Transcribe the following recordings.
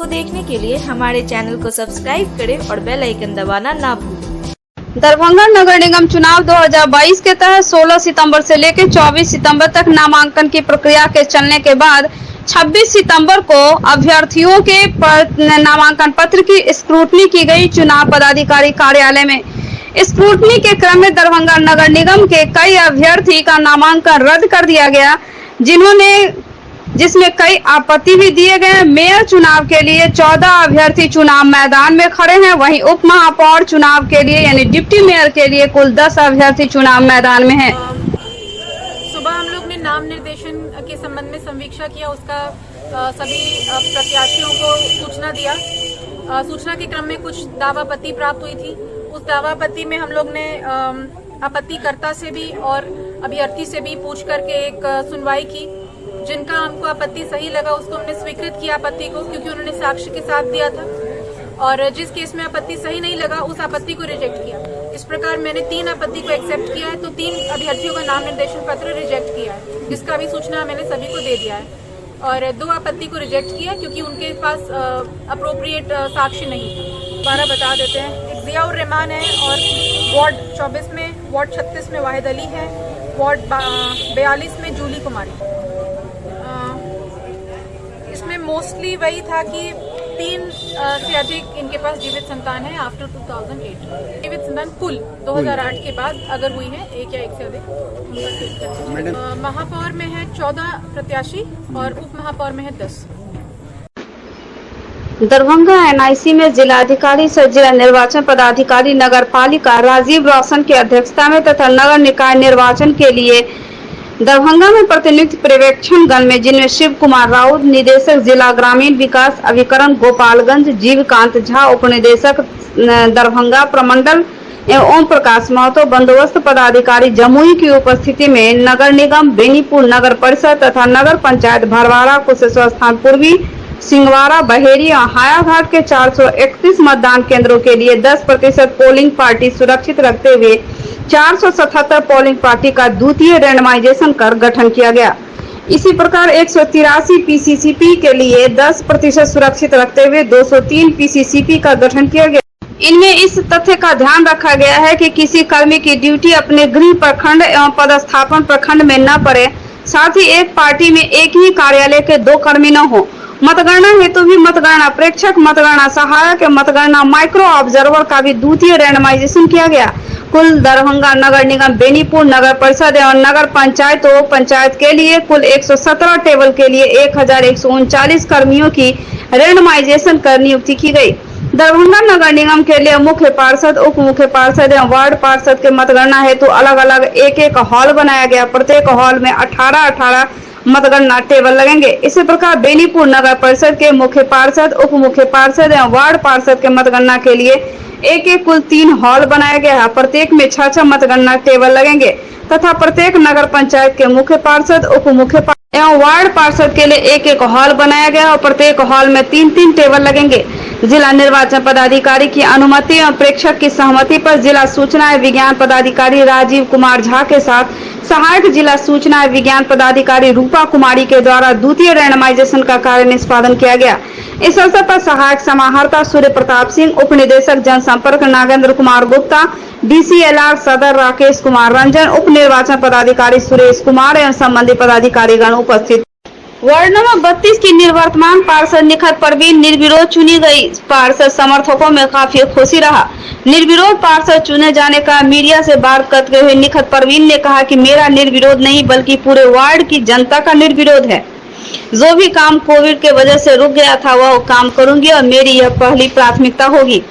देखने के लिए हमारे चैनल को सब्सक्राइब करें और बेल आइकन दबाना ना भूलें। दरभंगा नगर निगम चुनाव 2022 के तहत 16 सितंबर से लेकर 24 सितंबर तक नामांकन की प्रक्रिया के चलने के बाद 26 सितंबर को अभ्यर्थियों के नामांकन पत्र की स्क्रूटनी की गई। चुनाव पदाधिकारी कार्यालय में स्क्रूटनी के क्रम में दरभंगा नगर निगम के कई अभ्यर्थी का नामांकन रद्द कर दिया गया, जिसमें कई आपत्ति भी दिए गए। मेयर चुनाव के लिए 14 अभ्यर्थी चुनाव मैदान में खड़े हैं। वहीं उप महापौर चुनाव के लिए यानी डिप्टी मेयर के लिए कुल 10 अभ्यर्थी चुनाव मैदान में हैं। सुबह हम लोग ने नाम निर्देशन के संबंध में समीक्षा किया, उसका सभी प्रत्याशियों को सूचना दिया। सूचना के क्रम में कुछ दावापत्ति प्राप्त हुई थी। उस दावापत्ति में हम लोग ने आपत्तिकर्ता से भी और अभ्यर्थी से भी पूछ करके एक सुनवाई की। जिनका हमको आपत्ति सही लगा उसको हमने स्वीकृत किया आपत्ति को, क्योंकि उन्होंने साक्ष्य के साथ दिया था। और जिस केस में आपत्ति सही नहीं लगा उस आपत्ति को रिजेक्ट किया। इस प्रकार मैंने 3 आपत्ति को एक्सेप्ट किया है, तो 3 अभ्यर्थियों का नाम निर्देशन पत्र रिजेक्ट किया है, जिसका भी सूचना मैंने सभी को दे दिया है। और 2 आपत्ति को रिजेक्ट किया क्योंकि उनके पास अप्रोप्रिएट साक्ष्य नहीं था। दोबारा बता देते हैं, एक जियाउर रहमान है और वार्ड 24 में, वार्ड 36 में वाहिद अली है, वार्ड 42 में जूली कुमारी। इसमें मोस्टली वही था कि 3 से अधिक इनके पास जीवित संतान है आफ्टर 2008। जीवित संतान कुल 2008 के बाद अगर हुई है 1 या 1 से अधिक। महापौर में है 14 प्रत्याशी और उप महापौर में है 10। दरभंगा एनआईसी में जिलाधिकारी सह जिला निर्वाचन पदाधिकारी नगर पालिका राजीव रोशन की अध्यक्षता में तथा नगर निकाय निर्वाचन के लिए दरभंगा में प्रतिनियुक्त पर्यवेक्षण गण में, जिनमें शिव कुमार राउत निदेशक जिला ग्रामीण विकास अभिकरण गोपालगंज, जीवकांत झा उप निदेशक दरभंगा प्रमंडल एवं ओम प्रकाश महतो बंदोबस्त पदाधिकारी जमुई की उपस्थिति में नगर निगम बेनीपुर नगर परिषद तथा नगर पंचायत भरवाड़ा कुशेश्वर स्थान पूर्वी सिंगवाड़ा बहेरी और हायाघाट के 431 मतदान केंद्रों के लिए 10% पोलिंग पार्टी सुरक्षित रखते हुए 477 पोलिंग पार्टी का द्वितीय रैंडमाइजेशन कर गठन किया गया। इसी प्रकार 183 पीसीसीपी के लिए 10% सुरक्षित रखते हुए 203 पीसीसीपी का गठन किया गया। इनमें इस तथ्य का ध्यान रखा गया है कि किसी कर्मी की ड्यूटी अपने गृह प्रखंड एवं पदस्थापन प्रखंड में न पड़े, साथ ही एक पार्टी में एक ही कार्यालय के 2 कर्मी न हो। मतगणना हेतु भी मतगणना प्रेक्षक, मतगणना सहायक एवं मतगणना माइक्रो ऑब्जर्वर का भी द्वितीय रैंडमाइजेशन किया गया। कुल दरभंगा नगर निगम बेनीपुर नगर परिषद एवं नगर पंचायत के लिए कुल 117 टेबल के लिए 1139 कर्मियों की रैंडमाइजेशन कर नियुक्ति की गई। दरभंगा नगर निगम के लिए मुख्य पार्षद, उप मुख्य पार्षद एवं वार्ड पार्षद के मतगणना हेतु अलग अलग एक हॉल बनाया गया। प्रत्येक हॉल में 18 मतगणना टेबल लगेंगे। इसी प्रकार बेनीपुर नगर परिषद के मुख्य पार्षद, उप मुख्य पार्षद एवं वार्ड पार्षद के मतगणना के लिए एक कुल 3 हॉल बनाया गया है। प्रत्येक में 6 मतगणना टेबल लगेंगे तथा प्रत्येक नगर पंचायत के मुख्य पार्षद, उप मुख्य एवं वार्ड पार्षद के लिए एक हॉल बनाया गया और प्रत्येक हॉल में 3 टेबल लगेंगे। जिला निर्वाचन पदाधिकारी की अनुमति एवं प्रेक्षक की सहमति पर जिला सूचना एवं विज्ञान पदाधिकारी राजीव कुमार झा के साथ सहायक जिला सूचना एवं विज्ञान पदाधिकारी रूपा कुमारी के द्वारा द्वितीय रैंडमाइजेशन का कार्य निष्पादन किया गया। इस अवसर पर सहायक समाहर्ता सूर्य प्रताप सिंह, उप निदेशक जनसंपर्क नागेंद्र कुमार गुप्ता, DCLR सदर राकेश कुमार रंजन, उप निर्वाचन पदाधिकारी सुरेश कुमार एवं संबंधित पदाधिकारीगण उपस्थित। वार्ड नंबर 32 की निर्वर्तमान पार्षद निखत परवीन निर्विरोध चुनी गई। पार्षद समर्थकों में काफी खुशी रहा। निर्विरोध पार्षद चुने जाने का मीडिया से बात करते हुए निखत परवीन ने कहा कि मेरा निर्विरोध नहीं बल्कि पूरे वार्ड की जनता का निर्विरोध है। जो भी काम कोविड के वजह से रुक गया था वह काम करूंगी और मेरी यह पहली प्राथमिकता होगी।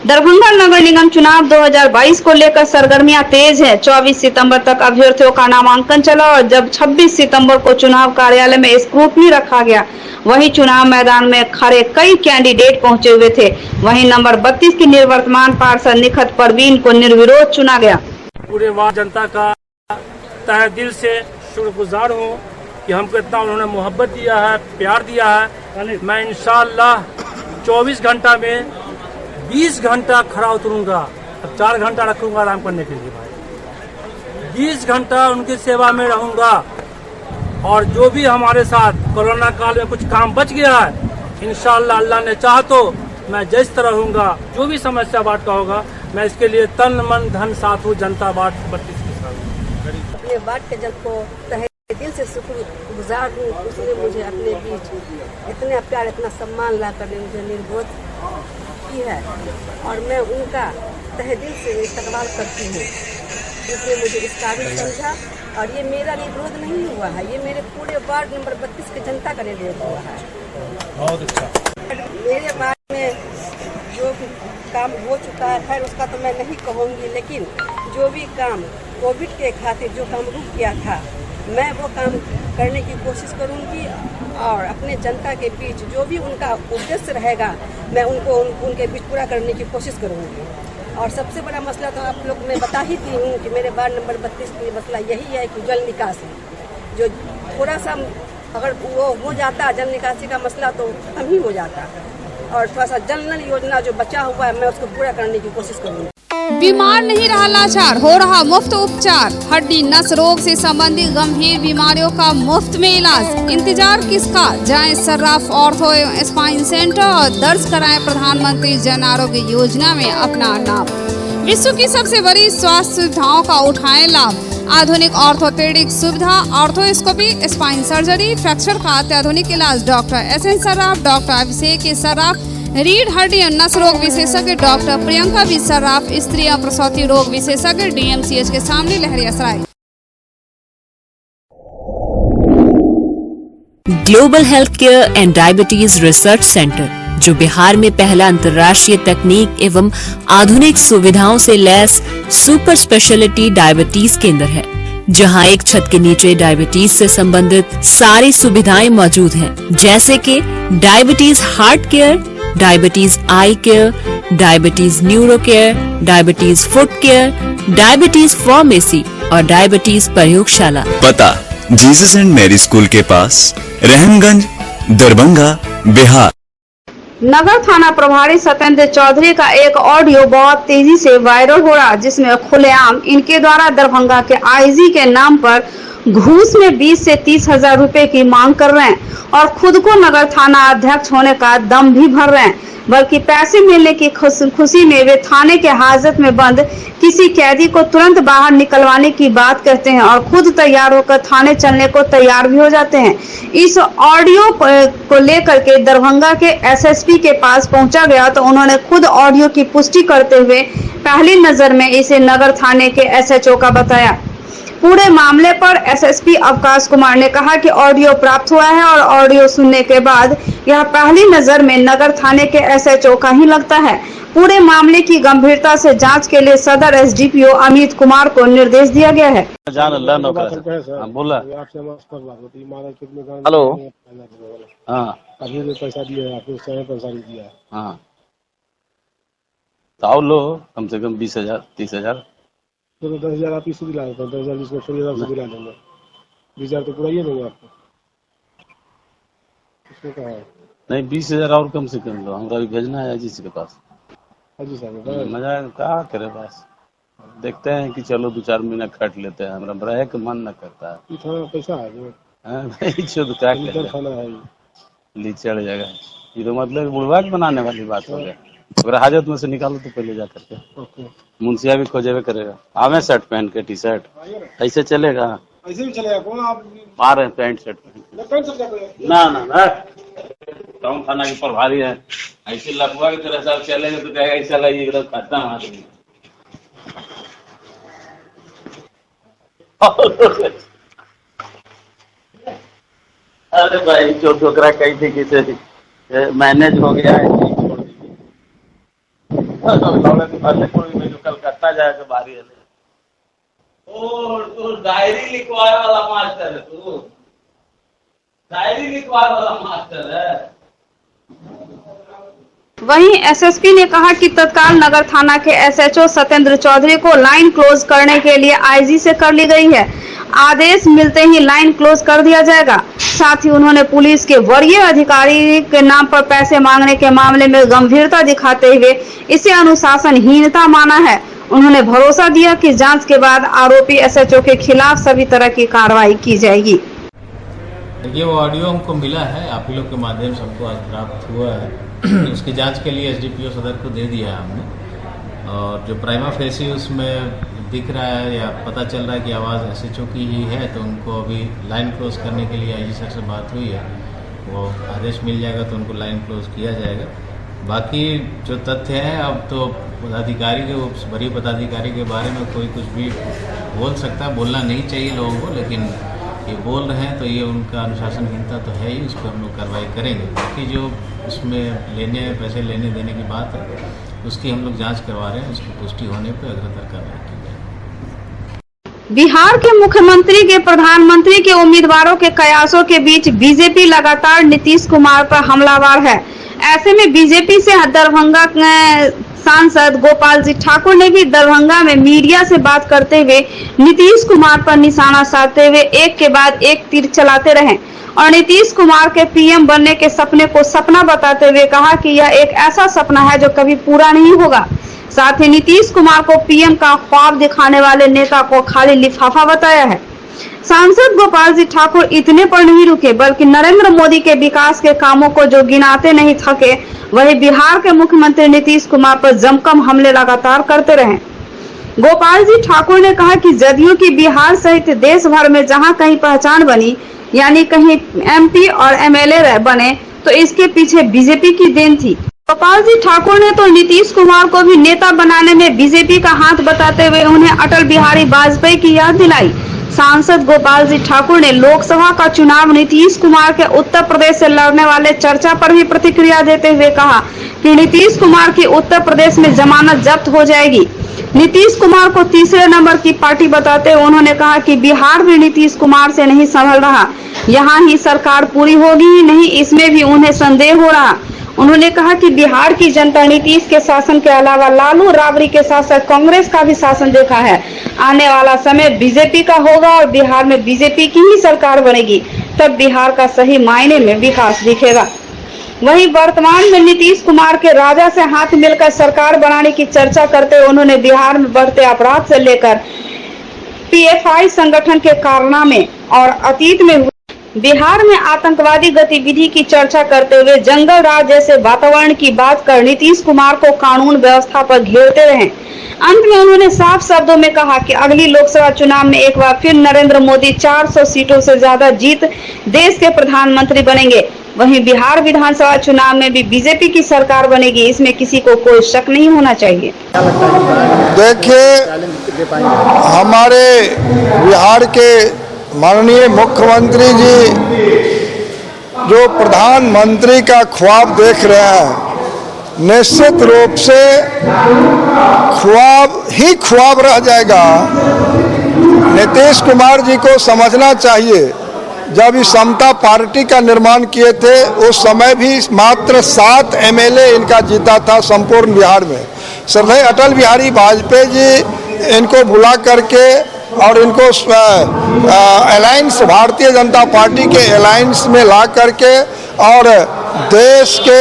दरभंगा नगर निगम चुनाव 2022 को लेकर सरगर्मियां तेज है। 24 सितंबर तक अभ्यर्थियों का नामांकन चला और जब 26 सितंबर को चुनाव कार्यालय में स्क्रूटनी रखा गया, वहीं चुनाव मैदान में खड़े कई कैंडिडेट पहुंचे हुए थे। वहीं नंबर 32 की निर्वर्तमान पार्षद निखत परवीन को निर्विरोध चुना गया। पूरे वार्ड जनता का तहे दिल से शुक्रगुजार हूँ कि हमको इतना उन्होंने मोहब्बत दिया है, प्यार दिया है। मैं इंशाअल्लाह 24 घंटा में 20 घंटा खड़ा उतरूंगा। अब 4 घंटा रखूंगा आराम करने के लिए भाई। 20 घंटा उनकी सेवा में रहूंगा और जो भी हमारे साथ कोरोना काल में कुछ काम बच गया है इंशाअल्लाह अल्लाह ने चाहा तो मैं जिस तरह रहूँगा, जो भी समस्या वार्ड का होगा, मैं इसके लिए तन मन धन साथ हूँ। जनता वार्ड 32 के साथ अपने वार्ड के जन को तहे दिल से शुक्रगुजार हूँ। उसने मुझे अपने बीच इतना प्यार, इतना सम्मान ला कर मुझे निर्बोध की है और मैं उनका तहे दिल से इस्तकबाल करती हूँ। उसने मुझे इस काबिल समझा और ये मेरा निर्विरोध नहीं हुआ है, ये मेरे पूरे वार्ड नंबर 32 की जनता का निर्विरोध हुआ है। बहुत अच्छा। मेरे वार्ड में जो काम हो चुका है, खैर उसका तो मैं नहीं कहूँगी, लेकिन जो भी काम कोविड के खातिर जो काम रुक गया था, मैं वो काम करने की कोशिश करूँगी और अपने जनता के बीच जो भी उनका उद्देश्य रहेगा, मैं उनको उनके बीच पूरा करने की कोशिश करूँगी। और सबसे बड़ा मसला तो आप लोग मैं बता ही दी हूँ कि मेरे वार्ड नंबर 32 की मसला यही है कि जल निकासी, जो थोड़ा सा अगर वो हो जाता जल निकासी का मसला तो कम ही हो जाता, और थोड़ा सा जल नल योजना जो बचा हुआ है मैं उसको पूरा करने की कोशिश करूँगी। बीमार नहीं रहा लाचार, हो रहा मुफ्त उपचार। हड्डी नस रोग से संबंधित गंभीर बीमारियों का मुफ्त में इलाज। इंतजार किसका, जाएं सर्राफ ऑर्थो एवं स्पाइन सेंटर और दर्ज कराएं प्रधानमंत्री जन आरोग्य योजना में अपना नाम। विश्व की सबसे बड़ी स्वास्थ्य सुविधाओं का उठाएं लाभ। आधुनिक ऑर्थोपेडिक सुविधा, ऑर्थोस्कोपी, स्पाइन सर्जरी, फ्रैक्चर का अत्याधुनिक इलाज। डॉक्टर SN सर्राफ, डॉक्टर अभिषेक सर्राफ, रीढ़ हड्डी और नस रोग विशेषज्ञ डॉक्टर प्रियंका बी सर्राफ, स्त्री और प्रसूति रोग विशेषज्ञ DMCH के सामने Laheriasarai. Global health care and diabetes research centre, जो बिहार में पहला अंतर्राष्ट्रीय तकनीक एवं आधुनिक सुविधाओं से लैस सुपर स्पेशलिटी डायबिटीज केंद्र है, जहां एक छत के नीचे डायबिटीज से संबंधित सारी सुविधाएं मौजूद हैं, जैसे कि diabetes heart care, diabetes eye care, diabetes neuro care, diabetes foot care, diabetes pharmacy और डायबिटीज प्रयोगशाला। पता जीसस एंड मैरी स्कूल के पास, रहमगंज, दरभंगा, बिहार। नगर थाना प्रभारी सत्येंद्र चौधरी का एक ऑडियो बहुत तेजी से वायरल हो रहा, जिसमें खुलेआम इनके द्वारा दरभंगा के IG के नाम पर घूस में 20 से 30 हजार रुपए की मांग कर रहे हैं और खुद को नगर थाना अध्यक्ष होने का दम भी भर रहे हैं, बल्कि पैसे मिलने की खुशी में वे थाने के हाजत में बंद किसी कैदी को तुरंत बाहर निकलवाने की बात कहते हैं और खुद तैयार होकर थाने चलने को तैयार भी हो जाते हैं। इस ऑडियो को लेकर के दरभंगा के SSP के पास पहुंचा गया तो उन्होंने खुद ऑडियो की पुष्टि करते हुए पहली नजर में इसे नगर थाने के SHO का बताया। पूरे मामले पर SSP अवकाश कुमार ने कहा कि ऑडियो प्राप्त हुआ है और ऑडियो सुनने के बाद यह पहली नजर में नगर थाने के SHO का ही लगता है। पूरे मामले की गंभीरता से जांच के लिए सदर SDPO अमित कुमार को निर्देश दिया गया है। बोला हेलो, हाँ पैसा दिया आपको, पैसा नहीं दिया। हाँ तो आओ लो, कम से कम 20,000 30,000 तो 10,000 आप इसको दिला देते हैं, 10,000 इसको 20,000 से दिला देंगे, 20,000 तो पूरा ही देंगे आपको। इसमें क्या है? नहीं 20,000 और कम से कम लो, हमरा भी भेजना है अजीज के पास। अजी साहब मजा क्या करे, बस देखते हैं कि चलो 2-4 महीना खट लेते हैं, हमरा रहे के मन न करता है। ये थाना पैसा है जो भाई शुद्ध क्या थाना है, ली चढ़ जाएगा। ये तो मतलब बुढ़वा के बनाने वाली बात हो गई। अगर हाजत में से निकालो तो पहले जा करके मुंशिया भी खोजेबे करेगा। आवे शर्ट पहन के, टी-शर्ट ऐसे चलेगा? ऐसे भी चलेगा। कौन आप आ रहे हैं पैंट शर्ट पहन? ना ना ना, टाउन थाना के प्रभारी है, ऐसे लखवा की तरह साहब चलेंगे तो कहेगा ऐसा लगी एकदम खत्म आदमी। अरे भाई जो छोकरा कही थी किसे मैनेज हो गया है, कोई जो कलकत्ता जाएगा बारी है। तू डायरी लिखवाए वाला मास्टर है, तू डायरी लिखवाए वाला मास्टर है। वहीं SSP ने कहा कि तत्काल नगर थाना के SHO सत्येंद्र चौधरी को लाइन क्लोज करने के लिए IG से कर ली गई है। आदेश मिलते ही लाइन क्लोज कर दिया जाएगा। साथ ही उन्होंने पुलिस के वरीय अधिकारी के नाम पर पैसे मांगने के मामले में गंभीरता दिखाते हुए इसे अनुशासनहीनता माना है। उन्होंने भरोसा दिया कि जांच के बाद आरोपी SHO के खिलाफ सभी तरह की कार्रवाई की जाएगी। देखिए वो ऑडियो हमको मिला है, आप ही लोग के माध्यम से हमको आज प्राप्त हुआ है। उसकी जांच के लिए एसडीपीओ सदर को दे दिया है हमने, और जो प्राइमा फेसी उसमें दिख रहा है या पता चल रहा है कि आवाज़ एसएचओ की ही है, तो उनको अभी लाइन क्लोज करने के लिए आईजी सर से बात हुई है, वो आदेश मिल जाएगा तो उनको लाइन क्लोज किया जाएगा। बाकी जो तथ्य हैं, अब तो पदाधिकारी के, वरीय पदाधिकारी के बारे में कोई कुछ भी बोल सकता है, बोलना नहीं चाहिए लोगों को, लेकिन ये बोल रहे हैं तो ये उनका अनुशासनहीनता तो है ही, उस पर हम लोग कार्रवाई करेंगे। बाकी जो उसमें पैसे लेने देने की बात है, उसकी हम लोग जांच करवा रहे हैं, उसकी पुष्टि होने पर अग्रतर कार्रवाई की जाएगी। बिहार के मुख्यमंत्री के प्रधानमंत्री के उम्मीदवारों के कयासों के बीच बीजेपी लगातार नीतीश कुमार पर हमलावर है। ऐसे में बीजेपी से दरभंगा सांसद गोपाल जी ठाकुर ने भी दरभंगा में मीडिया से बात करते हुए नीतीश कुमार पर निशाना साधते हुए एक के बाद एक तीर चलाते रहे और नीतीश कुमार के पीएम बनने के सपने को सपना बताते हुए कहा कि यह एक ऐसा सपना है जो कभी पूरा नहीं होगा। साथ ही नीतीश कुमार को पीएम का ख्वाब दिखाने वाले नेता को खाली लिफाफा बताया है। सांसद गोपाल जी ठाकुर इतने पर नहीं रुके, बल्कि नरेंद्र मोदी के विकास के कामों को जो गिनाते नहीं थके, वही बिहार के मुख्यमंत्री नीतीश कुमार पर जमकर हमले लगातार करते रहे। गोपाल जी ठाकुर ने कहा कि जदयू की बिहार सहित देश भर में जहां कहीं पहचान बनी, यानी कहीं एमपी और एमएलए बने, तो इसके पीछे बीजेपी की देन थी। गोपाल जी ठाकुर ने तो नीतीश कुमार को भी नेता बनाने में बीजेपी का हाथ बताते हुए उन्हें अटल बिहारी वाजपेयी की याद दिलाई। सांसद गोपाल जी ठाकुर ने लोकसभा का चुनाव नीतीश कुमार के उत्तर प्रदेश से लड़ने वाले चर्चा पर भी प्रतिक्रिया देते हुए कहा कि नीतीश कुमार की उत्तर प्रदेश में जमानत जब्त हो जाएगी। नीतीश कुमार को तीसरे नंबर की पार्टी बताते हुए उन्होंने कहा कि बिहार भी नीतीश कुमार से नहीं संभल रहा, यहाँ ही सरकार पूरी होगी ही नहीं, इसमें भी उन्हें संदेह हो रहा। उन्होंने कहा कि बिहार की जनता नीतीश के शासन के अलावा लालू राबड़ी के साथ साथ कांग्रेस का भी शासन देखा है। आने वाला समय बीजेपी का होगा और बिहार में बीजेपी की ही सरकार बनेगी, तब बिहार का सही मायने में विकास दिखेगा। वहीं वर्तमान में नीतीश कुमार के राजा से हाथ मिलकर सरकार बनाने की चर्चा करते हुए उन्होंने बिहार में बढ़ते अपराध से लेकर पीएफआई संगठन के कारनामे और अतीत में बिहार में आतंकवादी गतिविधि की चर्चा करते हुए जंगल राज जैसे वातावरण की बात कर नीतीश कुमार को कानून व्यवस्था पर घेरते रहे। अंत में उन्होंने साफ शब्दों में कहा कि अगली लोकसभा चुनाव में एक बार फिर नरेंद्र मोदी 400 सीटों से ज्यादा जीत देश के प्रधानमंत्री बनेंगे। वहीं बिहार विधानसभा चुनाव में भी बीजेपी की सरकार बनेगी, इसमें किसी को कोई शक नहीं होना चाहिए। देखिए, हमारे बिहार के माननीय मुख्यमंत्री जी जो प्रधानमंत्री का ख्वाब देख रहे हैं, निश्चित रूप से ख्वाब ही ख्वाब रह जाएगा। नीतीश कुमार जी को समझना चाहिए, जब इस समता पार्टी का निर्माण किए थे उस समय भी मात्र 7 एमएलए इनका जीता था संपूर्ण बिहार में। श्रद्धेय अटल बिहारी वाजपेयी जी इनको बुला करके और इनको अलायंस भारतीय जनता पार्टी के अलायंस में ला करके और देश के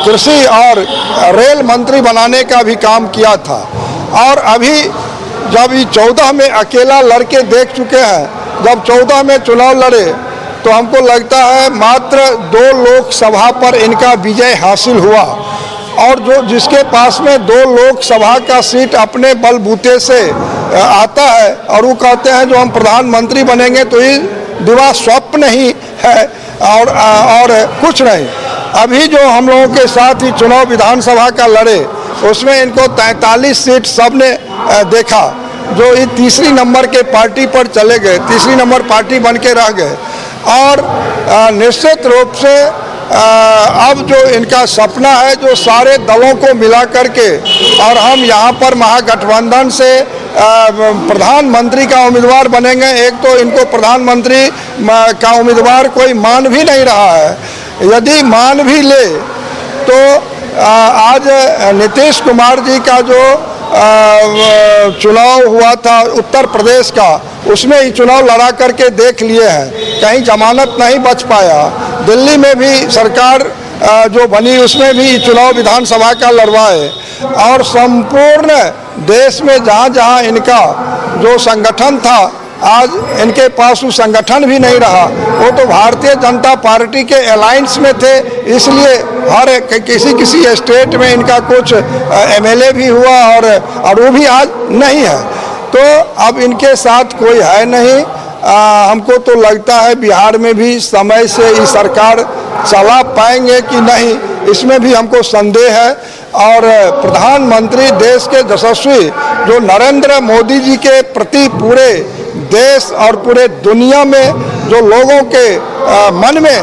कृषि और रेल मंत्री बनाने का भी काम किया था। और अभी जब ये 14 में अकेला लड़के देख चुके हैं, जब 14 में चुनाव लड़े तो हमको लगता है मात्र 2 लोकसभा पर इनका विजय हासिल हुआ, और जो जिसके पास में 2 लोकसभा का सीट अपने बलबूते से आता है और वो कहते हैं जो हम प्रधानमंत्री बनेंगे, तो ये दिवा स्वप्न ही है और कुछ नहीं। अभी जो हम लोगों के साथ ही चुनाव विधानसभा का लड़े उसमें इनको 43 सीट सबने देखा, जो ये तीसरी नंबर के पार्टी पर चले गए, तीसरी नंबर पार्टी बन के रह गए। और निश्चित रूप से अब जो इनका सपना है जो सारे दलों को मिला करके और हम यहाँ पर महागठबंधन से प्रधानमंत्री का उम्मीदवार बनेंगे। एक तो इनको प्रधानमंत्री का उम्मीदवार कोई मान भी नहीं रहा है, यदि मान भी ले तो आज नीतीश कुमार जी का जो चुनाव हुआ था उत्तर प्रदेश का, उसमें ही चुनाव लड़ा करके देख लिए हैं, कहीं जमानत नहीं बच पाया। दिल्ली में भी सरकार जो बनी उसमें भी चुनाव विधानसभा का लड़वाए, और संपूर्ण देश में जहाँ जहाँ इनका जो संगठन था आज इनके पास वो संगठन भी नहीं रहा। वो तो भारतीय जनता पार्टी के अलायंस में थे, इसलिए हर किसी स्टेट में इनका कुछ एमएलए भी हुआ और वो भी आज नहीं है। तो अब इनके साथ कोई है नहीं। हमको तो लगता है बिहार में भी समय से ये सरकार चला पाएंगे कि नहीं, इसमें भी हमको संदेह है। और प्रधानमंत्री देश के यशस्वी जो नरेंद्र मोदी जी के प्रति पूरे देश और पूरे दुनिया में जो लोगों के मन में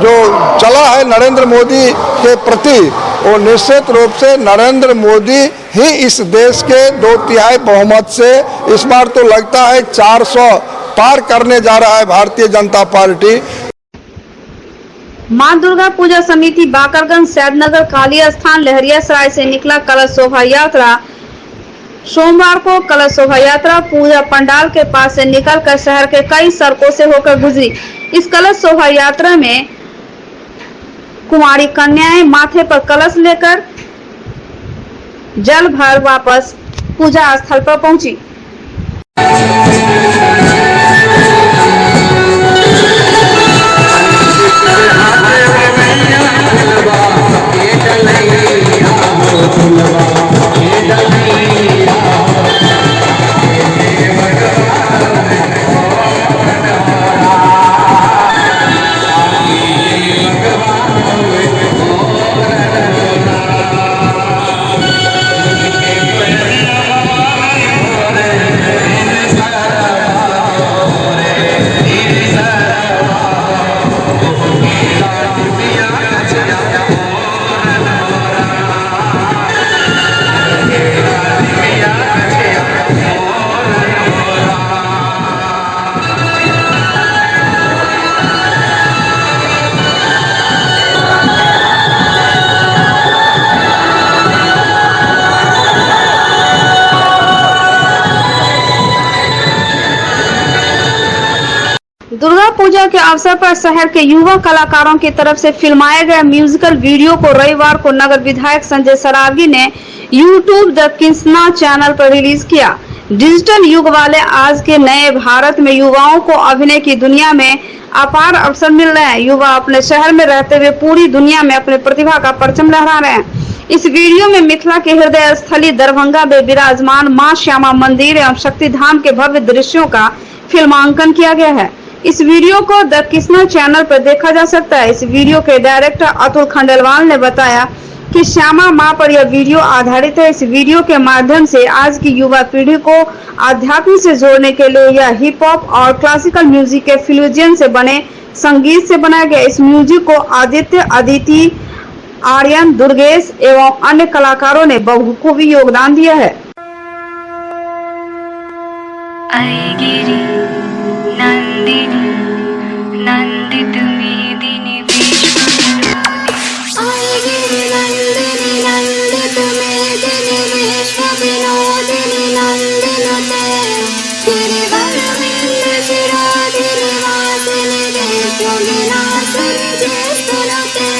जो चला है नरेंद्र मोदी के प्रति, वो निश्चित रूप से नरेंद्र मोदी ही इस देश के 2/3 बहुमत से इस बार तो लगता है 400 पार करने जा रहा है भारतीय जनता पार्टी। मां दुर्गा पूजा समिति बाकरगंज सैदनगर काली स्थान लहरियासराय से निकला कलश शोभा यात्रा। सोमवार को कलश शोभा यात्रा पूजा पंडाल के पास से निकलकर शहर के कई सड़कों से होकर गुजरी। इस कलश शोभा यात्रा में कुमारी कन्याएं माथे पर कलश लेकर जल भर वापस पूजा स्थल पर पहुंची। दुर्गा पूजा के अवसर पर शहर के युवा कलाकारों की तरफ से फिल्माए गए म्यूजिकल वीडियो को रविवार को नगर विधायक संजय सरावगी ने यूट्यूब द किस्ना चैनल पर रिलीज किया। डिजिटल युग वाले आज के नए भारत में युवाओं को अभिनय की दुनिया में अपार अवसर मिल रहे हैं। युवा अपने शहर में रहते हुए पूरी दुनिया में अपने प्रतिभा का परचम लहरा रहे हैं। इस वीडियो में मिथिला के हृदय स्थली दरभंगा में विराजमान मां श्यामा मंदिर एवं शक्ति धाम के भव्य दृश्यों का फिल्मांकन किया गया है। इस वीडियो को द किस्ना चैनल पर देखा जा सकता है। इस वीडियो के डायरेक्टर अतुल खंडेलवाल ने बताया कि श्यामा मां पर यह वीडियो आधारित है। इस वीडियो के माध्यम से आज की युवा पीढ़ी को आध्यात्म से जोड़ने के लिए यह हिप हॉप और क्लासिकल म्यूजिक के फ्यूजन से बने संगीत से बनाया गया। इस म्यूजिक को आदित्य, अदिति, आर्यन, दुर्गेश एवं अन्य कलाकारों ने बखूबी योगदान दिया है। नंदिनी नंदित मेदिनी आयगिरि नंदिनी नंदित मेदिनी विश्व विनोदिनी नंदिनुते गिरिवर विंध्य शिरोधिनि वासिनि देश विनाशिनि जयस्तुनुते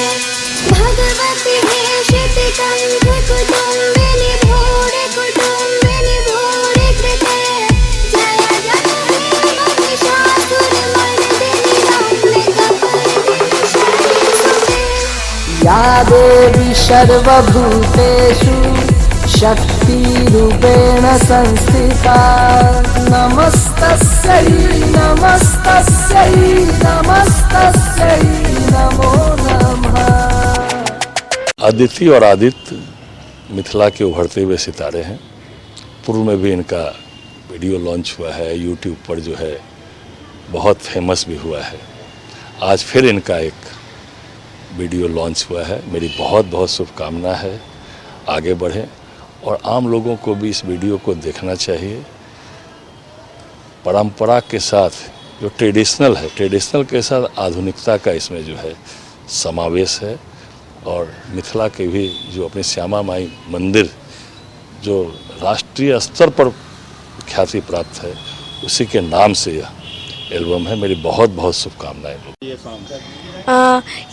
भगवती हेशिति कंठ कुटुम्बिनि भोरे कुटुम्बिनि भोरे कृते या देवी सर्वभूतेषु शक्तिरूपेण संस्थिता नमस्तस्यै नमस्तस्यै नमस्तस्यै नमो नमः। अदिति और आदित्य मिथिला के उभरते हुए सितारे हैं। पूर्व में भी इनका वीडियो लॉन्च हुआ है, यूट्यूब पर जो है बहुत फेमस भी हुआ है। आज फिर इनका एक वीडियो लॉन्च हुआ है। मेरी बहुत बहुत शुभकामना है, आगे बढ़ें और आम लोगों को भी इस वीडियो को देखना चाहिए। परंपरा के साथ जो ट्रेडिशनल है, ट्रेडिशनल के साथ आधुनिकता का इसमें जो है समावेश है। और मिथिला के भी जो अपने श्यामा माई मंदिर जो राष्ट्रीय स्तर पर ख्याति प्राप्त है, उसी के नाम से यह एल्बम है। मेरी बहुत बहुत शुभकामनाएं।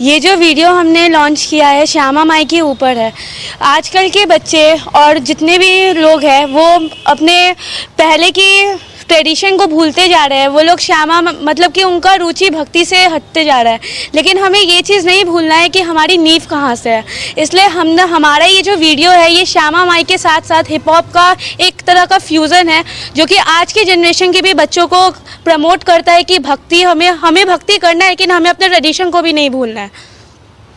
ये जो वीडियो हमने लॉन्च किया है श्यामा माई के ऊपर है। आजकल के बच्चे और जितने भी लोग हैं वो अपने पहले की ट्रेडिशन को भूलते जा रहे हैं। वो लोग श्यामा मतलब कि उनका रुचि भक्ति से हटते जा रहा है, लेकिन हमें ये चीज़ नहीं भूलना है कि हमारी नींव कहाँ से है। इसलिए हमारा ये जो वीडियो है ये श्यामा माई के साथ साथ हिप हॉप का एक तरह का फ्यूज़न है, जो कि आज के जनरेशन के भी बच्चों को प्रमोट करता है कि भक्ति हमें भक्ति करना है, लेकिन हमें अपने ट्रेडिशन को भी नहीं भूलना है।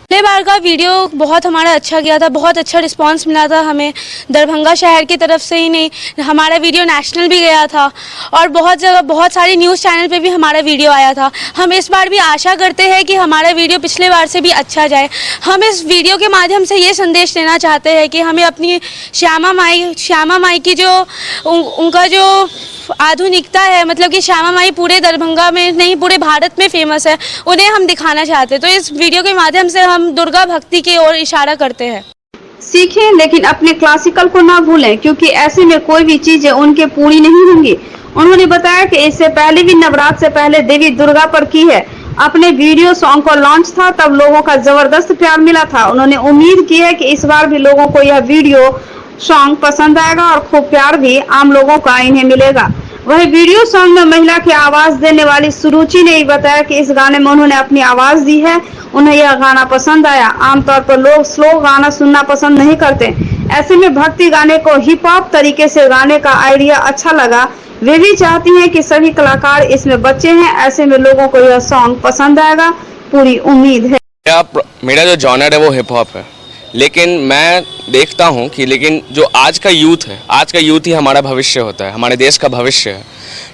पिछले बार का वीडियो बहुत हमारा अच्छा गया था, बहुत अच्छा रिस्पांस मिला था हमें, दरभंगा शहर की तरफ से ही नहीं, हमारा वीडियो नेशनल भी गया था और बहुत जगह बहुत सारी न्यूज़ चैनल पे भी हमारा वीडियो आया था। हम इस बार भी आशा करते हैं कि हमारा वीडियो पिछले बार से भी अच्छा जाए। हम इस वीडियो के माध्यम से ये संदेश देना चाहते हैं कि हमें अपनी श्यामा माई की जो उनका जो आधुनिकता है, मतलब कि श्यामा माई पूरे दरभंगा में नहीं पूरे भारत में फेमस है, उन्हें हम दिखाना चाहते हैं। तो इस वीडियो के माध्यम से हम दुर्गा भक्ति की ओर इशारा करते हैं। सीखें लेकिन अपने क्लासिकल को ना भूलें, क्योंकि ऐसे में कोई भी चीजें उनके पूरी नहीं होंगी। उन्होंने बताया कि इससे पहले भी नवरात्र से पहले देवी दुर्गा पर की है अपने वीडियो सॉन्ग को लॉन्च था, तब लोगों का जबरदस्त प्यार मिला था। उन्होंने उम्मीद की है कि इस बार भी लोगों को यह वीडियो सॉन्ग पसंद आएगा और खूब प्यार भी आम लोगों का इन्हें मिलेगा। वही वीडियो सॉन्ग में महिला की आवाज देने वाली सुरुचि ने बताया कि इस गाने में उन्होंने अपनी आवाज दी है, उन्हें यह गाना पसंद आया। आमतौर पर लोग स्लो गाना सुनना पसंद नहीं करते, ऐसे में भक्ति गाने को हिप हॉप तरीके से गाने का आइडिया अच्छा लगा। वे भी चाहती हैं कि सभी कलाकार इसमें बच्चे हैं, ऐसे में लोगों को यह सॉन्ग पसंद आएगा, पूरी उम्मीद है। मेरा जो जॉनर है वो हिप हॉप है, लेकिन मैं देखता हूँ कि लेकिन जो आज का यूथ है, आज का यूथ ही हमारा भविष्य होता है, हमारे देश का भविष्य है।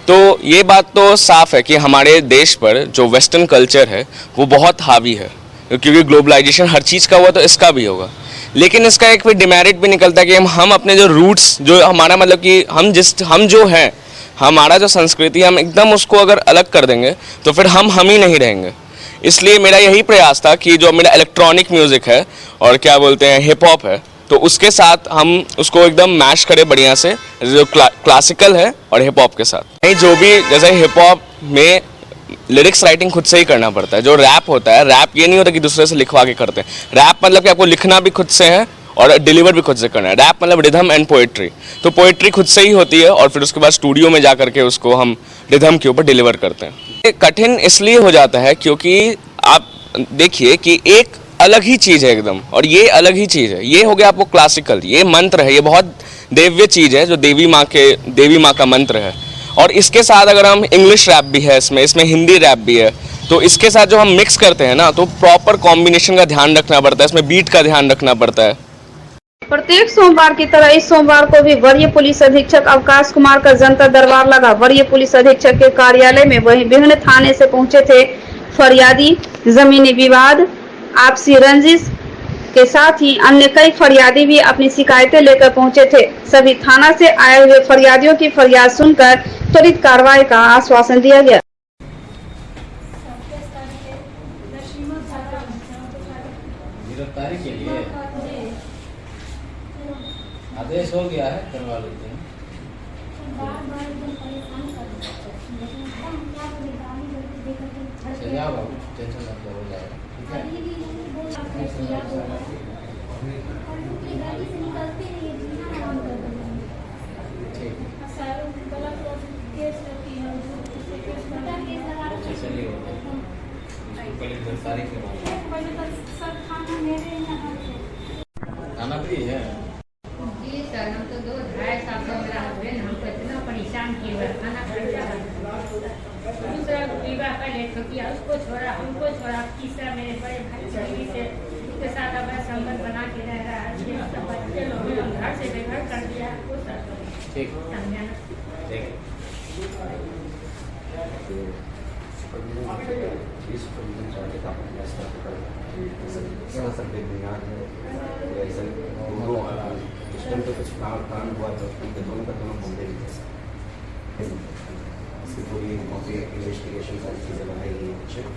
तो ये बात तो साफ है कि हमारे देश पर जो वेस्टर्न कल्चर है वो बहुत हावी है, क्योंकि ग्लोबलाइजेशन हर चीज़ का हुआ तो इसका भी होगा। लेकिन इसका एक फिर डिमेरिट भी निकलता है कि हम अपने जो रूट्स, जो हमारा मतलब कि हम जो हैं, हमारा जो संस्कृति, हम एकदम उसको अगर अलग कर देंगे तो फिर हम ही नहीं रहेंगे। इसलिए मेरा यही प्रयास था कि जो मेरा इलेक्ट्रॉनिक म्यूज़िक है और क्या बोलते हैं हिप हॉप है, तो उसके साथ हम उसको एकदम मैश करें बढ़िया से, जो क्लासिकल है और हिप हॉप के साथ। नहीं, जो भी जैसे हिप हॉप में लिरिक्स राइटिंग खुद से ही करना पड़ता है। जो रैप होता है, रैप ये नहीं होता कि दूसरे से लिखवा के करते हैं। रैप मतलब कि आपको लिखना भी खुद से है और डिलीवर भी खुद से करना है। रैप मतलब रिदम एंड पोएट्री, तो पोएट्री खुद से ही होती है और फिर उसके बाद स्टूडियो में जा करके उसको हम रिदम के ऊपर डिलीवर करते हैं। ये कठिन इसलिए हो जाता है क्योंकि आप देखिए कि एक अलग ही चीज़ है एकदम, और ये अलग ही चीज़ है। ये हो गया आपको क्लासिकल, ये मंत्र है, ये बहुत दिव्य चीज़ है जो देवी माँ का मंत्र है। और इसके साथ अगर हम इंग्लिश रैप भी है, इसमें हिंदी रैप भी है, तो इसके साथ जो हम मिक्स करते हैं ना, तो प्रॉपर कॉम्बिनेशन का ध्यान रखना पड़ता है, इसमें बीट का ध्यान रखना पड़ता है। प्रत्येक सोमवार की तरह इस सोमवार को भी वरीय पुलिस अधीक्षक अवकाश कुमार का जनता दरबार लगा। वरीय पुलिस अधीक्षक के कार्यालय में वही विभिन्न थाने से पहुंचे थे फरियादी, जमीनी विवाद, आपसी रंजिश के साथ ही अन्य कई फरियादी भी अपनी शिकायतें लेकर पहुंचे थे। सभी थाना से आए हुए फरियादियों की फरियाद सुनकर त्वरित कार्रवाई का आश्वासन दिया गया। गिरफ्तारी के लिए आदेश हो गया है, करवा लेते हैं। चलिए आओ बाबू, टेंशन मत लो, हो जाएगा, ठीक है। चलिए पहले गिरफ्तारी के थाना भी है। जी सर, हम तो 2-2.5 साल से मेरा हस्बैंड हमको इतना परेशान किए हुए, खाना खर्चा दूसरा विवाह पहले तो किया, उसको छोड़ा, हमको छोड़ा, तीसरा मेरे बड़े भाई से उसके साथ अपना संबंध बना के रह रहा है। बच्चे लोग घर से बेघर कर दिया। ठीक कुछ कांड हुआ तो दोनों का दोनों बॉम्बे इसकी पूरी इन्वेस्टिगेशन सारी चीज़ें बनाई गई है।